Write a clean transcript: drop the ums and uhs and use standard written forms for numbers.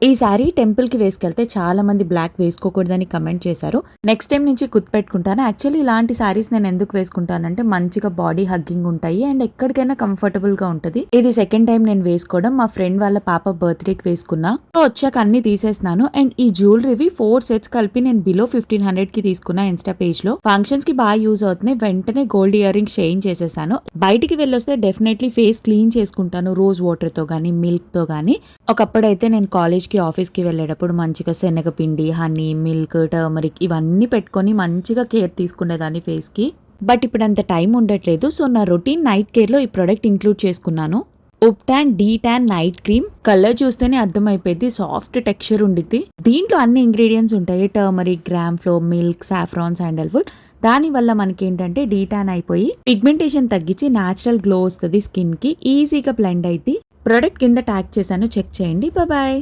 ఈ sorry temple కి వేసుకెళ్తే చాలా మంది బ్లాక్ వేసుకోకూడదని కమెంట్ చేశారు. నెక్స్ట్ టైం నుంచి గుర్తుపెట్టుకుంటాను. యాక్చువల్లీ ఇలాంటి సారీస్ నేను ఎందుకు వేసుకుంటానంటే మంచిగా బాడీ హగ్గింగ్ ఉంటాయి అండ్ ఎక్కడికైనా కంఫర్టబుల్ గా ఉంటది. ఇది సెకండ్ టైం నేను వేసుకోవడం. మా ఫ్రెండ్ వాళ్ళ పాప బర్త్డే కి వేసుకున్నా. వచ్చాక అన్ని తీసేస్తున్నాను. అండ్ ఈ జ్యువెలరీవి 4 సెట్స్ కలిపి నేను బిలో 1500 కి తీసుకున్నా ఇన్స్టా పేజ్ లో. ఫంక్షన్స్ కి బాగా యూజ్ అవుతుంది. వెంటనే గోల్డ్ ఇయర్ రింగ్స్ చేయించేసేసాను. బయటికి వెళ్ళొస్తే డెఫినెట్లీ ఫేస్ క్లీన్ చేసుకుంటాను రోజ్ వాటర్ తో గానీ మిల్క్ తో గానీ. ఒకప్పుడైతే నేను కాలేజ్ కి ఆఫీస్ కి వెళ్ళేటప్పుడు మంచిగా శనగపిండి, హనీ, మిల్క్, టర్మరిక్ ఇవన్నీ పెట్టుకొని మంచిగా కేర్ తీసుకునేదాన్ని ఫేస్ కి. బట్ ఇప్పుడు అంత టైం ఉండట్లేదు. సో నా రొటీన్ నైట్ కేర్ లో ఈ ప్రొడక్ట్ ఇంక్లూడ్ చేసుకున్నాను. Ubtan D-Tan night cream. Colour చూస్తేనే అర్థమైపోయింది, సాఫ్ట్ టెక్స్చర్ ఉండిద్ది. దీంట్లో అన్ని ఇంగ్రీడియంట్స్ ఉంటాయి. Turmeric, gram floor, milk, saffron, sandalwood. దాని వల్ల మనకేంటంటే డీటాన్ అయిపోయి పిగ్మెంటేషన్ తగ్గించి న్యాచురల్ గ్లో వస్తుంది స్కిన్ కి. ఈజీగా బ్లెండ్ అయితే. ప్రొడక్ట్ కింద ట్యాగ్ చేశాను, చెక్ చేయండి. బాయ్.